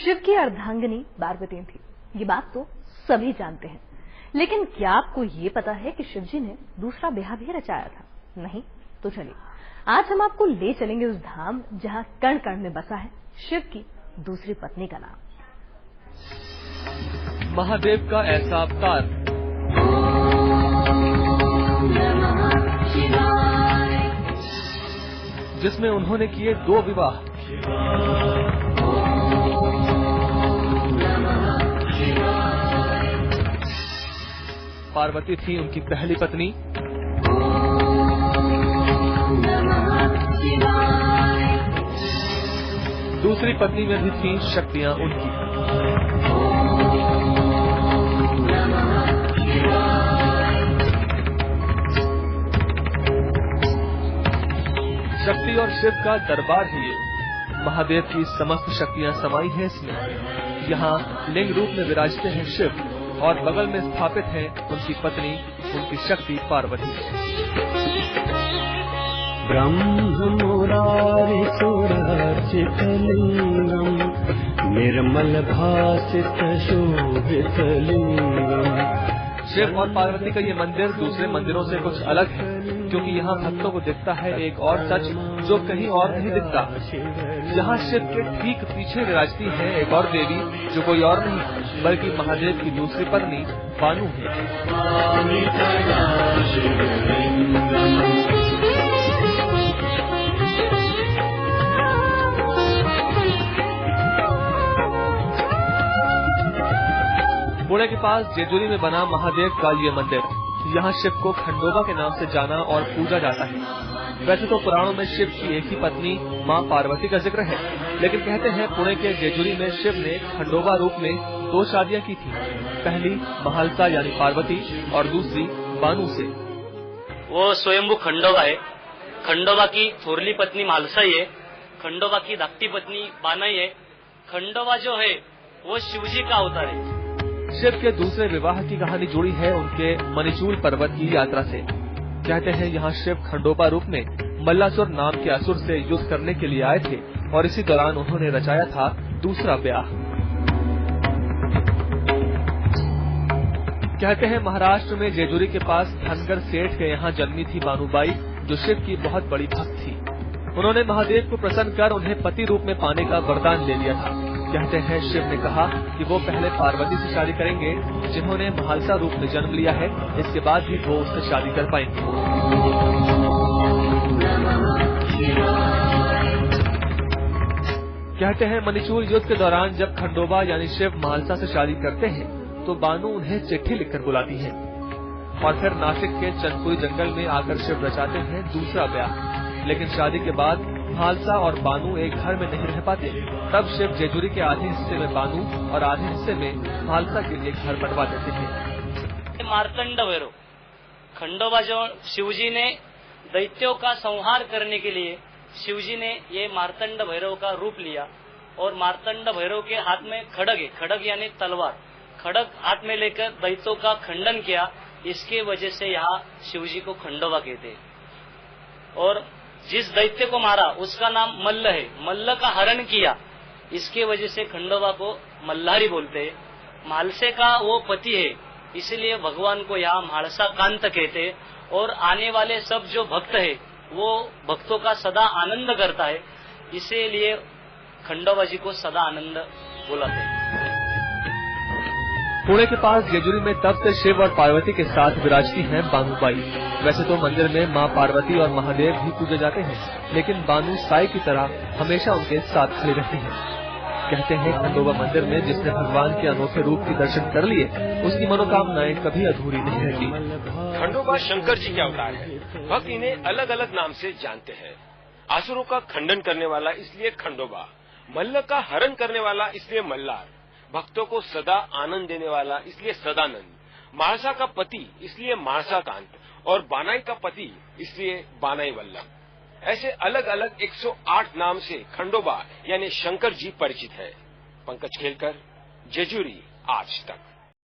शिव की अर्धांगिनी पार्वती थी, ये बात तो सभी जानते हैं। लेकिन क्या आपको ये पता है कि शिव जी ने दूसरा ब्याह भी रचाया था? नहीं? तो चलिए आज हम आपको ले चलेंगे उस धाम जहां कण कण में बसा है शिव की दूसरी पत्नी का नाम। महादेव का ऐसा अवतार जिसमें उन्होंने किए 2 विवाह। पार्वती थी उनकी पहली पत्नी, दूसरी पत्नी में भी थी शक्तियां उनकी। शक्ति और शिव का दरबार है ये। महादेव की समस्त शक्तियां समाई हैं इसमें। यहाँ लिंग रूप में विराजते हैं शिव और बगल में स्थापित है उनकी पत्नी, उनकी शक्ति पार्वती। ब्रह्म मुरारी सुरार्चित लिंगम निर्मल भासित शोभित लिंगम। शिव और पार्वती का ये मंदिर दूसरे मंदिरों से कुछ अलग है, क्योंकि यहाँ भक्तों को दिखता है एक और सच जो कहीं और नहीं दिखता। यहाँ शिव के ठीक पीछे विराजती है एक और देवी जो कोई और नहीं बल्कि महादेव की दूसरी पत्नी बानू है। पुणे के पास जेजुरी में बना महादेव का ये मंदिर, यहाँ शिव को खंडोबा के नाम से जाना और पूजा जाता है। वैसे तो पुराणों में शिव की एक ही पत्नी मां पार्वती का जिक्र है, लेकिन कहते हैं पुणे के जेजुरी में शिव ने खंडोबा रूप में 2 शादियां की थी। पहली महालसा यानी पार्वती और दूसरी बानू से। वो स्वयंभू खंडोबा है। खंडोबा की थोरली पत्नी महालसा है, खंडोबा की धाकटी पत्नी बानाई है। खंडोबा जो है वो शिवजी का अवतार है। शिव के दूसरे विवाह की कहानी जुड़ी है उनके मणिचूल पर्वत की यात्रा से। कहते हैं यहाँ शिव खंडोबा रूप में मल्लासुर नाम के असुर से युद्ध करने के लिए आए थे और इसी दौरान उन्होंने रचाया था दूसरा ब्याह। कहते हैं महाराष्ट्र में जेजुरी के पास धनगर सेठ के यहाँ जन्मी थी बानूबाई, जो शिव की बहुत बड़ी भक्त थी। उन्होंने महादेव को प्रसन्न कर उन्हें पति रूप में पाने का वरदान ले लिया था। कहते हैं शिव ने कहा कि वो पहले पार्वती से शादी करेंगे जिन्होंने महालसा रूप में जन्म लिया है, इसके बाद ही वो उससे शादी कर पाएंगे। कहते हैं मणिचूल युद्ध के दौरान जब खंडोबा यानी शिव महालसा से शादी करते हैं तो बानू उन्हें चिट्ठी लिखकर बुलाती है और फिर नासिक के चंदपुरी जंगल में आकर शिव रचाते हैं दूसरा ब्याह। लेकिन शादी के बाद महालसा और बानू एक घर में नहीं रह पाते, तब शिव जेजुरी के आधे हिस्से में बानू और आधे हिस्से में महालसा के लिए घर बनवा देते हैं। मार्तंड भैरव खंडोबा जो शिवजी ने दैत्यों का संहार करने के लिए शिवजी ने ये मार्तंड भैरव का रूप लिया और मार्तंड भैरव के हाथ में खड़ग है, खड़ग यानी तलवार, खड़ग हाथ में लेकर दैत्यों का खंडन किया। इसके वजह से यहाँ शिवजी को खंडोबा कहते हैं। और जिस दैत्य को मारा उसका नाम मल्ल है, मल्ल का हरण किया, इसके वजह से खंडोबा को मल्हारी बोलते हैं। महालसे का वो पति है, इसलिए भगवान को यहाँ महालसा कांत कहते हैं। और आने वाले सब जो भक्त है वो भक्तों का सदा आनंद करता है, इसीलिए खंडोबा जी को सदा आनंद बुलाते हैं। पुणे के पास जेजुरी में तब से शिव और पार्वती के साथ विराजती हैं बानूबाई। वैसे तो मंदिर में मां पार्वती और महादेव भी पूजे जाते हैं, लेकिन बानू साई की तरह हमेशा उनके साथ खड़ी रहती हैं। कहते हैं खंडोबा मंदिर में जिसने भगवान के अनोखे रूप के दर्शन कर लिए उसकी मनोकामनाएं कभी अधूरी नहीं रहती। खंडोबा शंकर जी के अवतार है। भक्त इन्हें अलग अलग नाम से जानते हैं। असुरों का खंडन करने वाला इसलिए खंडोबा, मल्ल का हरण करने वाला इसलिए मल्लार, भक्तों को सदा आनंद देने वाला इसलिए सदानंद, महालसा का पति इसलिए महालसा कांत और बानाई का पति इसलिए बानाई वल्लभ। ऐसे अलग अलग 108 नाम से खंडोबा यानी शंकर जी परिचित है। पंकज खेलकर, जेजुरी, आज तक।